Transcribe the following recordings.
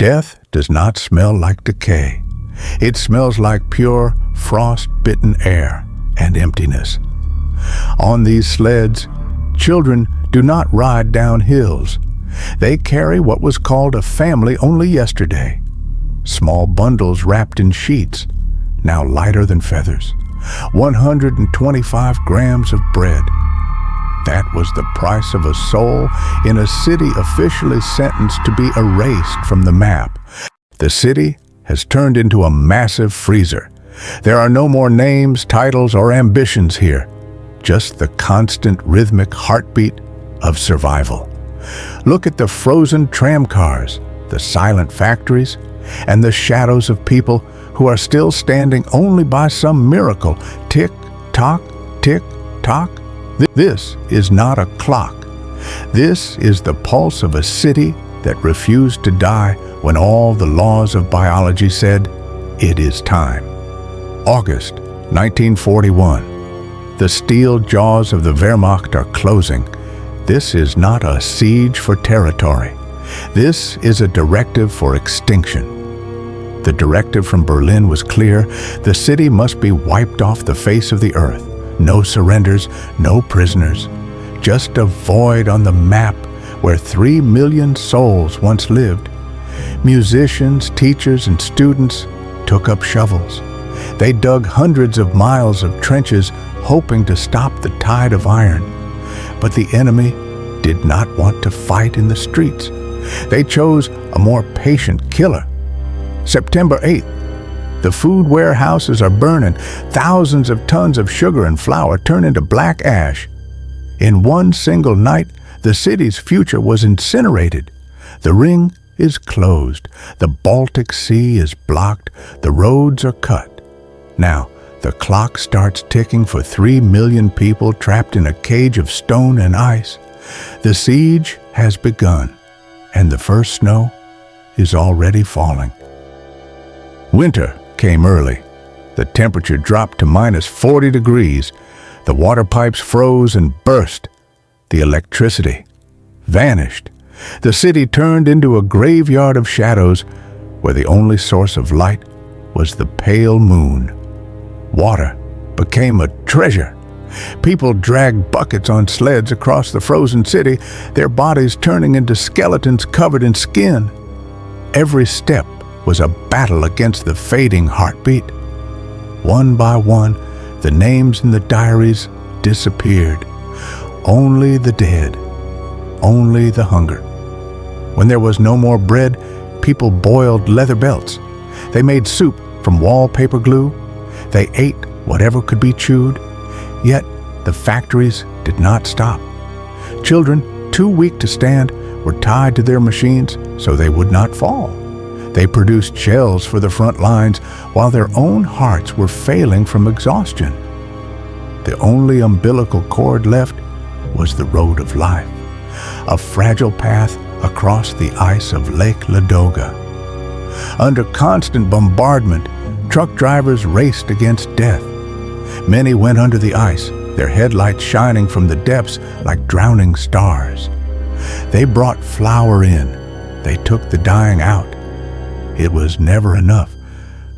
Death does not smell like decay. It smells like pure, frost-bitten air and emptiness. On these sleds, children do not ride down hills. They carry what was called a family only yesterday. Small bundles wrapped in sheets, now lighter than feathers. 125 grams of bread. That was the price of a soul in a city officially sentenced to be erased from the map. The city has turned into a massive freezer. There are no more names, titles, or ambitions here. Just the constant rhythmic heartbeat of survival. Look at the frozen tram cars, the silent factories, and the shadows of people who are still standing only by some miracle. Tick-tock, tick-tock. This is not a clock. This is the pulse of a city that refused to die when all the laws of biology said, it is time. August 1941. The steel jaws of the Wehrmacht are closing. This is not a siege for territory. This is a directive for extinction. The directive from Berlin was clear. The city must be wiped off the face of the earth. No surrenders, no prisoners. Just a void on the map where 3 million souls once lived. Musicians, teachers, and students took up shovels. They dug hundreds of miles of trenches, hoping to stop the tide of iron. But the enemy did not want to fight in the streets. They chose a more patient killer. September 8th. The food warehouses are burning. Thousands of tons of sugar and flour turn into black ash. In one single night, the city's future was incinerated. The ring is closed. The Baltic Sea is blocked. The roads are cut. Now, the clock starts ticking for 3 million people trapped in a cage of stone and ice. The siege has begun, and the first snow is already falling. Winter came early. The temperature dropped to minus 40 degrees. The water pipes froze and burst. The electricity vanished. The city turned into a graveyard of shadows where the only source of light was the pale moon. Water became a treasure. People dragged buckets on sleds across the frozen city, their bodies turning into skeletons covered in skin. Every step was a battle against the fading heartbeat. One by one, the names in the diaries disappeared. Only the dead, only the hunger. When there was no more bread, people boiled leather belts. They made soup from wallpaper glue. They ate whatever could be chewed. Yet the factories did not stop. Children, too weak to stand, were tied to their machines so they would not fall. They produced shells for the front lines while their own hearts were failing from exhaustion. The only umbilical cord left was the road of life, a fragile path across the ice of Lake Ladoga. Under constant bombardment, truck drivers raced against death. Many went under the ice, their headlights shining from the depths like drowning stars. They brought flour in. They took the dying out. It was never enough,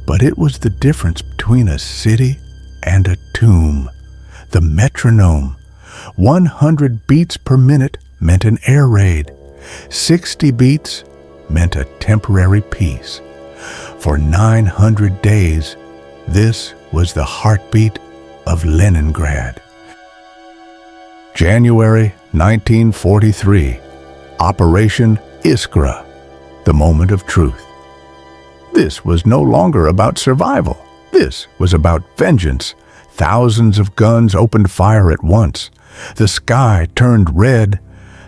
but it was the difference between a city and a tomb. The metronome. 100 beats per minute meant an air raid. 60 beats meant a temporary peace. For 900 days, this was the heartbeat of Leningrad. January 1943. Operation Iskra, the moment of truth. This was no longer about survival. This was about vengeance. Thousands of guns opened fire at once. The sky turned red.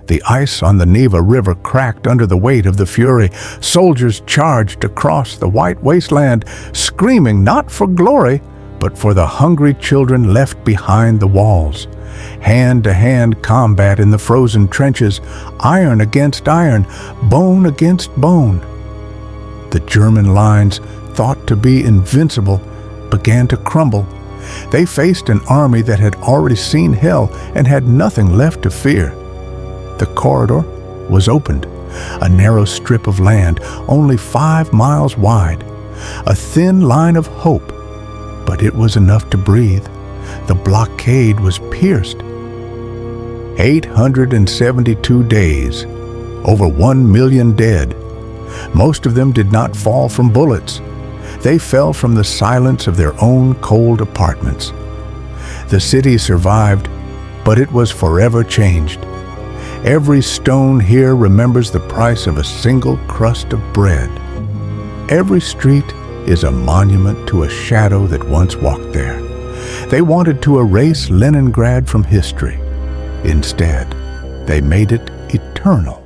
The ice on the Neva River cracked under the weight of the fury. Soldiers charged across the white wasteland, screaming not for glory, but for the hungry children left behind the walls. Hand-to-hand combat in the frozen trenches, iron against iron, bone against bone. The German lines, thought to be invincible, began to crumble. They faced an army that had already seen hell and had nothing left to fear. The corridor was opened. a narrow strip of land only 5 miles wide, a thin line of hope, but it was enough to breathe. The blockade was pierced. 872 days, over 1 million dead. Most of them did not fall from bullets. They fell from the silence of their own cold apartments. The city survived, but it was forever changed. Every stone here remembers the price of a single crust of bread. Every street is a monument to a shadow that once walked there. They wanted to erase Leningrad from history. Instead, they made it eternal.